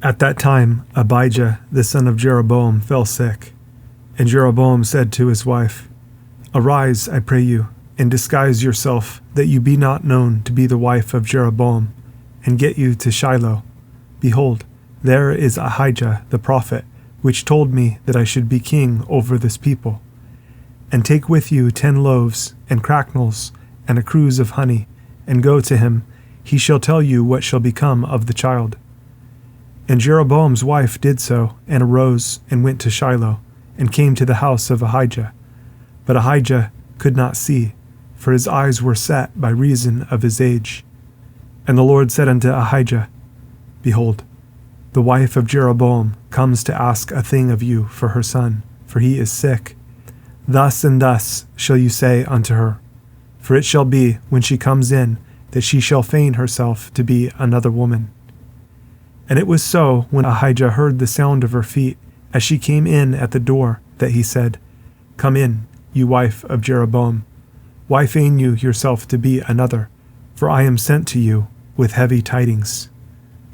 At that time Abijah the son of Jeroboam fell sick, and Jeroboam said to his wife, Arise, I pray you, and disguise yourself, that you be not known to be the wife of Jeroboam, and get you to Shiloh. Behold, there is Ahijah the prophet, which told me that I should be king over this people. And take with you 10 loaves, and cracknels, and a cruse of honey, and go to him. He shall tell you what shall become of the child. And Jeroboam's wife did so, and arose, and went to Shiloh, and came to the house of Ahijah. But Ahijah could not see, for his eyes were set by reason of his age. And the Lord said unto Ahijah, Behold, the wife of Jeroboam comes to ask a thing of you for her son, for he is sick. Thus and thus shall you say unto her, for it shall be, when she comes in, that she shall feign herself to be another woman. And it was so, when Ahijah heard the sound of her feet, as she came in at the door, that he said, Come in, you wife of Jeroboam. Why feign you yourself to be another? For I am sent to you with heavy tidings.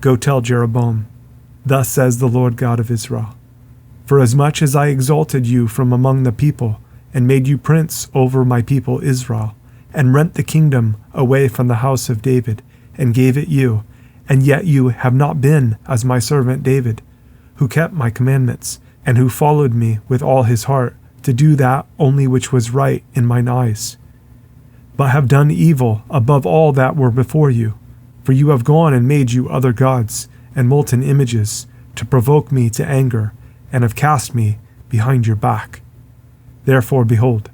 Go tell Jeroboam, Thus says the Lord God of Israel, Forasmuch as I exalted you from among the people, and made you prince over my people Israel, and rent the kingdom away from the house of David, and gave it you, and yet you have not been as my servant David, who kept my commandments, and who followed me with all his heart, to do that only which was right in mine eyes, but have done evil above all that were before you. For you have gone and made you other gods, and molten images, to provoke me to anger, and have cast me behind your back. Therefore, behold,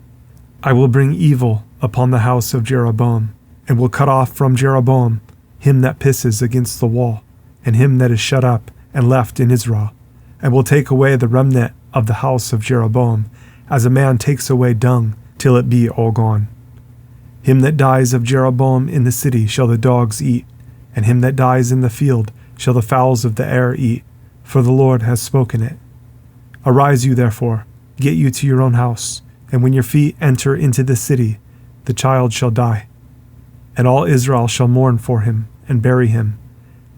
I will bring evil upon the house of Jeroboam, and will cut off from Jeroboam him that pisses against the wall, and him that is shut up and left in Israel, and will take away the remnant of the house of Jeroboam, as a man takes away dung, till it be all gone. Him that dies of Jeroboam in the city shall the dogs eat, and him that dies in the field shall the fowls of the air eat, for the Lord has spoken it. Arise you therefore, get you to your own house, and when your feet enter into the city, the child shall die. And all Israel shall mourn for him, and bury him.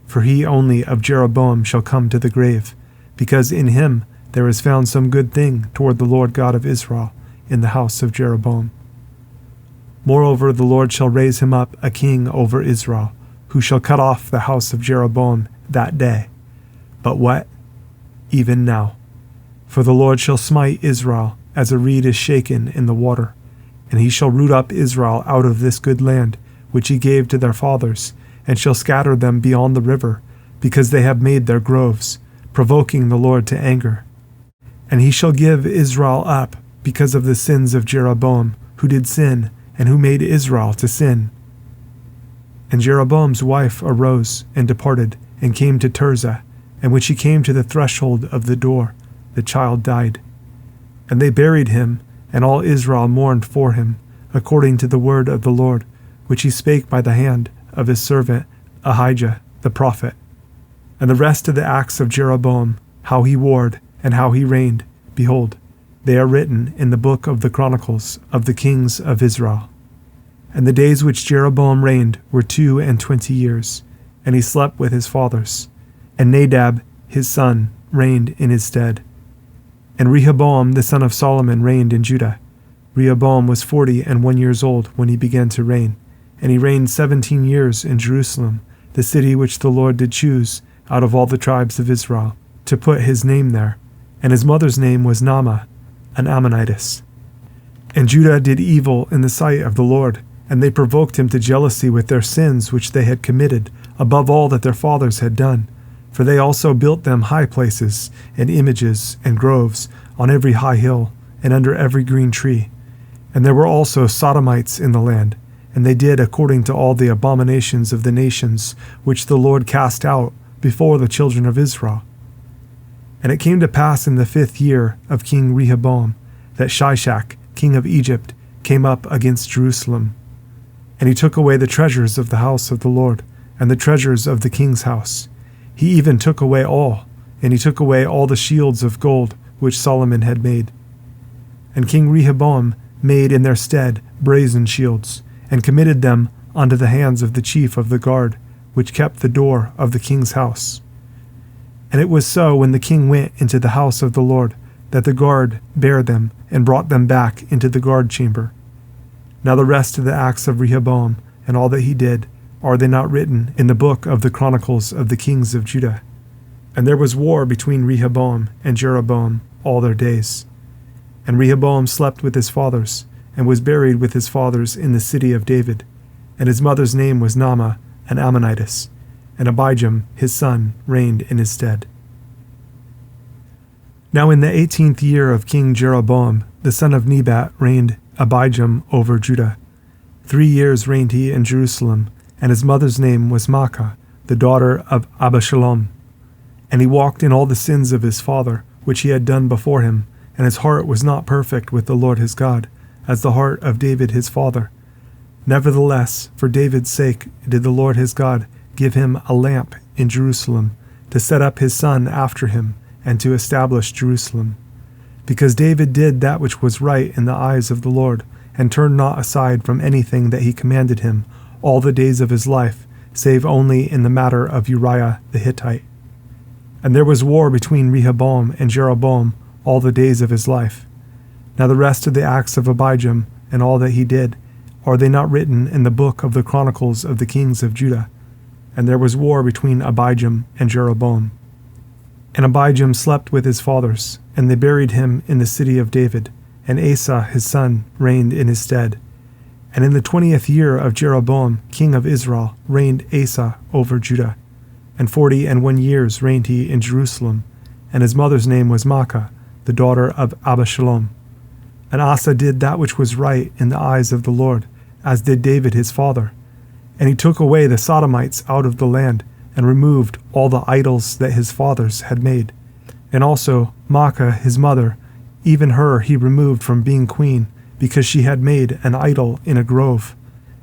For he only of Jeroboam shall come to the grave, because in him there is found some good thing toward the Lord God of Israel in the house of Jeroboam. Moreover, the Lord shall raise him up a king over Israel, who shall cut off the house of Jeroboam that day. But what? Even now. For the Lord shall smite Israel as a reed is shaken in the water, and he shall root up Israel out of this good land, which he gave to their fathers, and shall scatter them beyond the river, because they have made their groves, provoking the Lord to anger. And he shall give Israel up because of the sins of Jeroboam, who did sin, and who made Israel to sin. And Jeroboam's wife arose and departed, and came to Tirzah, and when she came to the threshold of the door, the child died. And they buried him, and all Israel mourned for him, according to the word of the Lord, which he spake by the hand of his servant Ahijah the prophet. And the rest of the acts of Jeroboam, how he warred, and how he reigned, behold, they are written in the book of the chronicles of the kings of Israel. And the days which Jeroboam reigned were 22 years, and he slept with his fathers. And Nadab his son reigned in his stead. And Rehoboam the son of Solomon reigned in Judah. Rehoboam was 41 years old when he began to reign, and he reigned 17 years in Jerusalem, the city which the Lord did choose out of all the tribes of Israel, to put his name there. And his mother's name was Naamah, an Ammonitess. And Judah did evil in the sight of the Lord, and they provoked him to jealousy with their sins which they had committed, above all that their fathers had done. For they also built them high places, and images, and groves, on every high hill, and under every green tree. And there were also Sodomites in the land, and they did according to all the abominations of the nations which the Lord cast out before the children of Israel. And it came to pass in the 5th year of King Rehoboam, that Shishak, king of Egypt, came up against Jerusalem. And he took away the treasures of the house of the Lord, and the treasures of the king's house. He even took away all, and he took away all the shields of gold which Solomon had made. And King Rehoboam made in their stead brazen shields, and committed them unto the hands of the chief of the guard, which kept the door of the king's house. And it was so, when the king went into the house of the Lord, that the guard bare them and brought them back into the guard chamber. Now the rest of the acts of Rehoboam and all that he did, are they not written in the book of the chronicles of the kings of Judah? And there was war between Rehoboam and Jeroboam all their days. And Rehoboam slept with his fathers, and was buried with his fathers in the city of David. And his mother's name was Naamah, an Ammonitess, and Abijam his son reigned in his stead. Now in the 18th year of King Jeroboam, the son of Nebat, reigned Abijam over Judah. 3 years reigned he in Jerusalem, and his mother's name was Maachah, the daughter of Abishalom. And he walked in all the sins of his father, which he had done before him, and his heart was not perfect with the Lord his God, as the heart of David his father. Nevertheless, for David's sake did the Lord his God give him a lamp in Jerusalem, to set up his son after him, and to establish Jerusalem. Because David did that which was right in the eyes of the Lord, and turned not aside from anything that he commanded him all the days of his life, save only in the matter of Uriah the Hittite. And there was war between Rehoboam and Jeroboam all the days of his life. Now the rest of the acts of Abijam and all that he did, are they not written in the book of the chronicles of the kings of Judah? And there was war between Abijam and Jeroboam. And Abijam slept with his fathers, and they buried him in the city of David, and Asa his son reigned in his stead. And in the 20th year of Jeroboam king of Israel reigned Asa over Judah. And 41 years reigned he in Jerusalem, and his mother's name was Maachah, the daughter of Abishalom. And Asa did that which was right in the eyes of the Lord, as did David his father. And he took away the Sodomites out of the land, and removed all the idols that his fathers had made. And also Maachah his mother, even her he removed from being queen, because she had made an idol in a grove.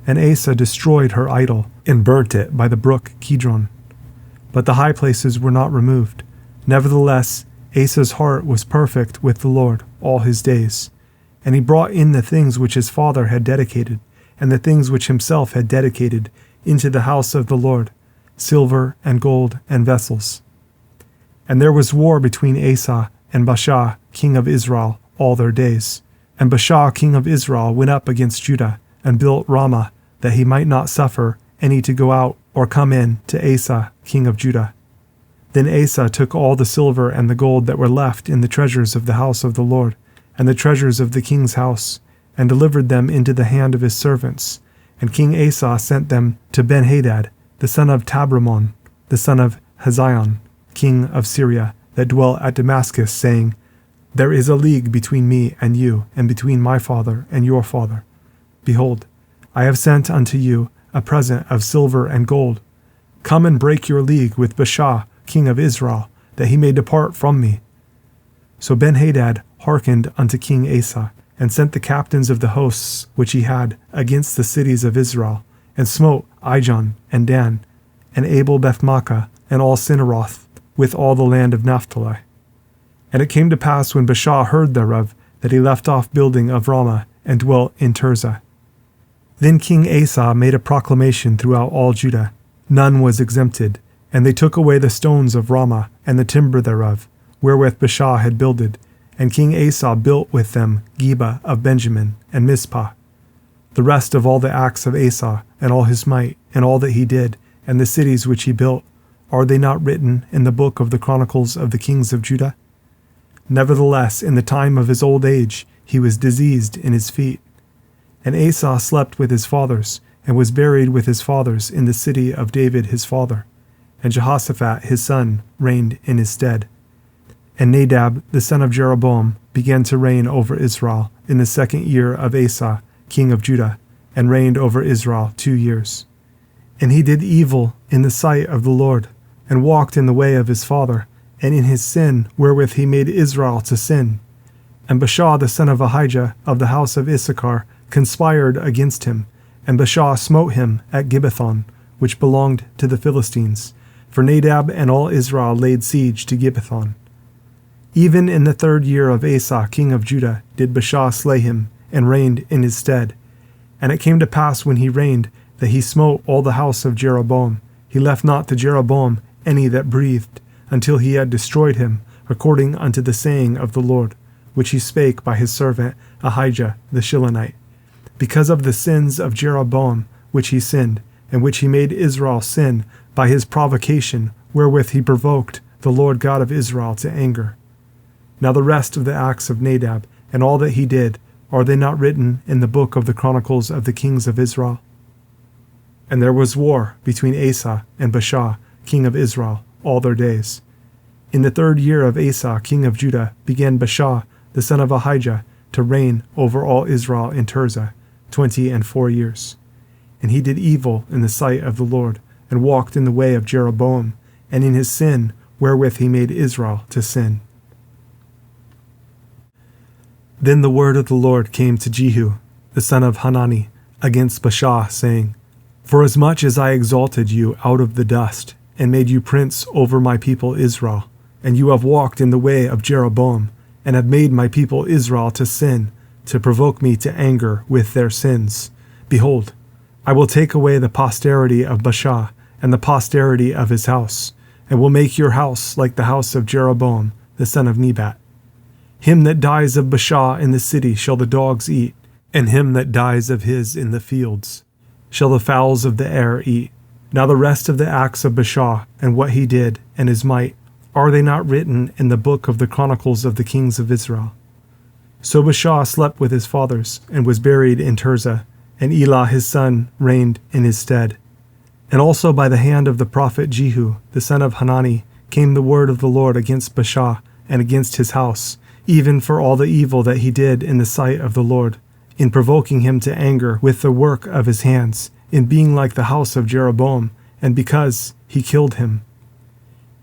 And Asa destroyed her idol, and burnt it by the brook Kidron. But the high places were not removed. Nevertheless, Asa's heart was perfect with the Lord all his days. And he brought in the things which his father had dedicated, and the things which himself had dedicated, into the house of the Lord, silver and gold and vessels. And there was war between Asa and Baasha king of Israel all their days. And Baasha king of Israel went up against Judah, and built Ramah, that he might not suffer any to go out or come in to Asa king of Judah. Then Asa took all the silver and the gold that were left in the treasures of the house of the Lord, and the treasures of the king's house, and delivered them into the hand of his servants. And King Asa sent them to Ben-Hadad, the son of Tabramon, the son of Hazion, king of Syria, that dwelt at Damascus, saying, There is a league between me and you, and between my father and your father. Behold, I have sent unto you a present of silver and gold. Come and break your league with Baasha, king of Israel, that he may depart from me. So Ben-Hadad hearkened unto King Asa, and sent the captains of the hosts which he had against the cities of Israel, and smote Ijon and Dan, and Abel Bethmaachah, and all Cinneroth, with all the land of Naphtali. And it came to pass, when Baasha heard thereof, that he left off building of Ramah, and dwelt in Tirzah. Then King Asa made a proclamation throughout all Judah. None was exempted, and they took away the stones of Ramah, and the timber thereof, wherewith Baasha had builded. And King Asa built with them Geba of Benjamin, and Mizpah. The rest of all the acts of Asa, and all his might, and all that he did, and the cities which he built, are they not written in the book of the chronicles of the kings of Judah? Nevertheless, in the time of his old age, he was diseased in his feet. And Asa slept with his fathers, and was buried with his fathers in the city of David his father. And Jehoshaphat his son reigned in his stead. And Nadab the son of Jeroboam began to reign over Israel in the 2nd year of Asa king of Judah, and reigned over Israel 2 years. And he did evil in the sight of the Lord, and walked in the way of his father, and in his sin wherewith he made Israel to sin. And Baasha the son of Ahijah of the house of Issachar conspired against him, and Baasha smote him at Gibbethon, which belonged to the Philistines, for Nadab and all Israel laid siege to Gibbethon. Even in the 3rd year of Asa king of Judah did Baasha slay him, and reigned in his stead. And it came to pass, when he reigned, that he smote all the house of Jeroboam. He left not to Jeroboam any that breathed, until he had destroyed him, according unto the saying of the Lord, which he spake by his servant Ahijah the Shilonite, because of the sins of Jeroboam, which he sinned, and which he made Israel sin by his provocation, wherewith he provoked the Lord God of Israel to anger. Now the rest of the acts of Nadab, and all that he did, are they not written in the book of the chronicles of the kings of Israel? And there was war between Asa and Baasha, king of Israel, all their days. In the 3rd year of Asa, king of Judah, began Baasha, the son of Ahijah, to reign over all Israel in Tirzah, 24 years. And he did evil in the sight of the Lord, and walked in the way of Jeroboam, and in his sin, wherewith he made Israel to sin. Then the word of the Lord came to Jehu, the son of Hanani, against Baasha, saying, Forasmuch as I exalted you out of the dust, and made you prince over my people Israel, and you have walked in the way of Jeroboam, and have made my people Israel to sin, to provoke me to anger with their sins, behold, I will take away the posterity of Baasha, and the posterity of his house, and will make your house like the house of Jeroboam, the son of Nebat. Him that dies of Baasha in the city shall the dogs eat, and him that dies of his in the fields shall the fowls of the air eat. Now the rest of the acts of Baasha, and what he did, and his might, are they not written in the book of the chronicles of the kings of Israel? So Baasha slept with his fathers, and was buried in Tirzah, and Elah his son reigned in his stead. And also by the hand of the prophet Jehu, the son of Hanani, came the word of the Lord against Baasha, and against his house, even for all the evil that he did in the sight of the Lord, in provoking him to anger with the work of his hands, in being like the house of Jeroboam, and because he killed him.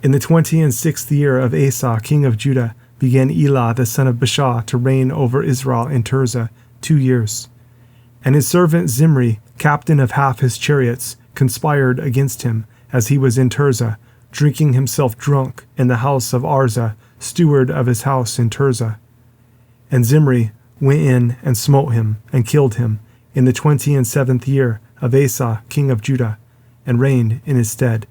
In the 26th year of Asa, king of Judah, began Elah the son of Baasha to reign over Israel in Tirzah 2 years. And his servant Zimri, captain of half his chariots, conspired against him, as he was in Tirzah, drinking himself drunk in the house of Arzah, steward of his house in Tirzah. And Zimri went in and smote him, and killed him, in the 27th year of Asa, king of Judah, and reigned in his stead.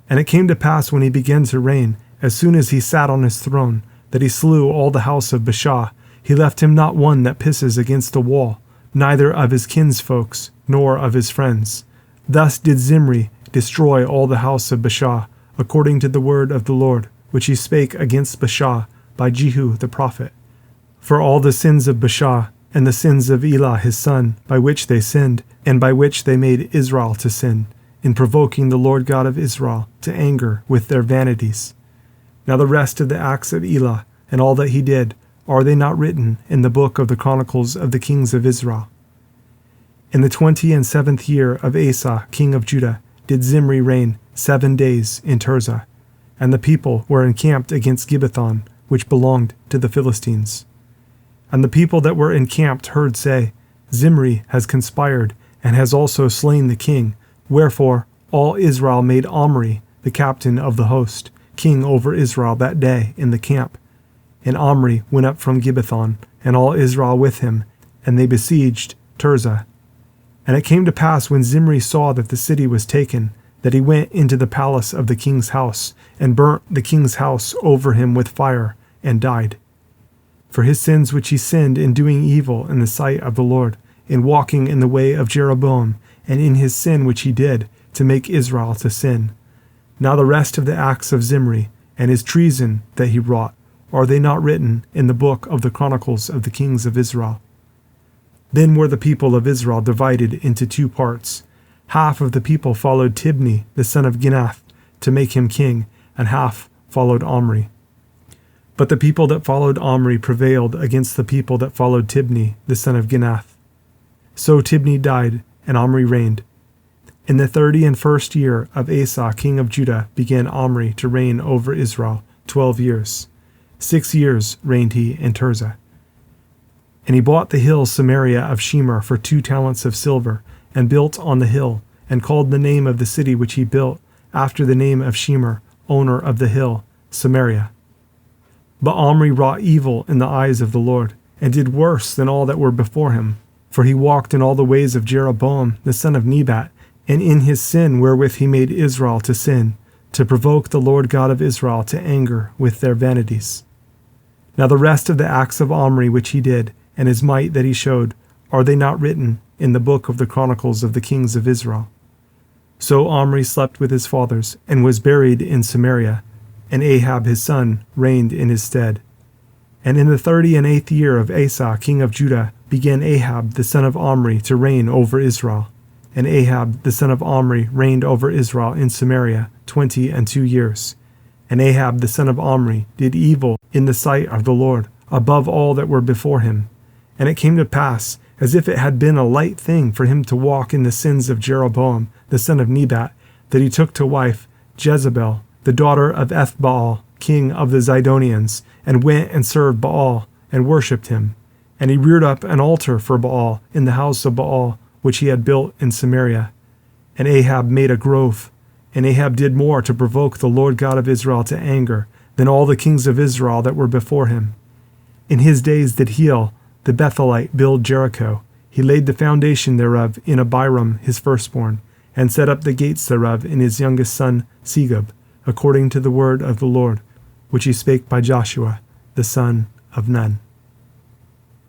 And it came to pass when he began to reign, as soon as he sat on his throne, that he slew all the house of Baasha. He left him not one that pisses against the wall, neither of his kinsfolks, nor of his friends. Thus did Zimri destroy all the house of Baasha, according to the word of the Lord, which he spake against Baasha by Jehu the prophet. For all the sins of Baasha, and the sins of Elah his son, by which they sinned, and by which they made Israel to sin, in provoking the Lord God of Israel to anger with their vanities. Now the rest of the acts of Elah, and all that he did, are they not written in the book of the chronicles of the kings of Israel? In the 27th year of Asa, king of Judah, did Zimri reign 7 days in Tirzah, and the people were encamped against Gibbethon, which belonged to the Philistines. And the people that were encamped heard say, Zimri has conspired, and has also slain the king. Wherefore all Israel made Omri, the captain of the host, king over Israel that day in the camp. And Omri went up from Gibbethon, and all Israel with him, and they besieged Tirzah. And it came to pass when Zimri saw that the city was taken, that he went into the palace of the king's house, and burnt the king's house over him with fire, and died. For his sins which he sinned in doing evil in the sight of the Lord, in walking in the way of Jeroboam, and in his sin which he did, to make Israel to sin. Now the rest of the acts of Zimri, and his treason that he wrought, are they not written in the book of the chronicles of the kings of Israel? Then were the people of Israel divided into 2 parts. Half of the people followed Tibni, the son of Ginath, to make him king, and half followed Omri. But the people that followed Omri prevailed against the people that followed Tibni, the son of Ginath. So Tibni died, and Omri reigned. In the 31st year of Asa, king of Judah, began Omri to reign over Israel 12 years. 6 years reigned he in Tirzah. And he bought the hill Samaria of Shemer for 2 talents of silver, and built on the hill, and called the name of the city which he built, after the name of Shemer, owner of the hill, Samaria. But Omri wrought evil in the eyes of the Lord, and did worse than all that were before him. For he walked in all the ways of Jeroboam, the son of Nebat, and in his sin wherewith he made Israel to sin, to provoke the Lord God of Israel to anger with their vanities. Now the rest of the acts of Omri which he did, and his might that he showed, are they not written in the book of the chronicles of the kings of Israel? So Omri slept with his fathers, and was buried in Samaria, and Ahab his son reigned in his stead. And in the 38th year of Asa king of Judah began Ahab the son of Omri to reign over Israel. And Ahab the son of Omri reigned over Israel in Samaria 22 years. And Ahab the son of Omri did evil in the sight of the Lord, above all that were before him. And it came to pass, as if it had been a light thing for him to walk in the sins of Jeroboam the son of Nebat, that he took to wife Jezebel, the daughter of Ethbaal, king of the Zidonians, and went and served Baal, and worshipped him. And he reared up an altar for Baal in the house of Baal, which he had built in Samaria. And Ahab made a grove. And Ahab did more to provoke the Lord God of Israel to anger than all the kings of Israel that were before him. In his days did Heel the Bethelite build Jericho. He laid the foundation thereof in Abiram his firstborn, and set up the gates thereof in his youngest son Segub, according to the word of the Lord, which he spake by Joshua the son of Nun.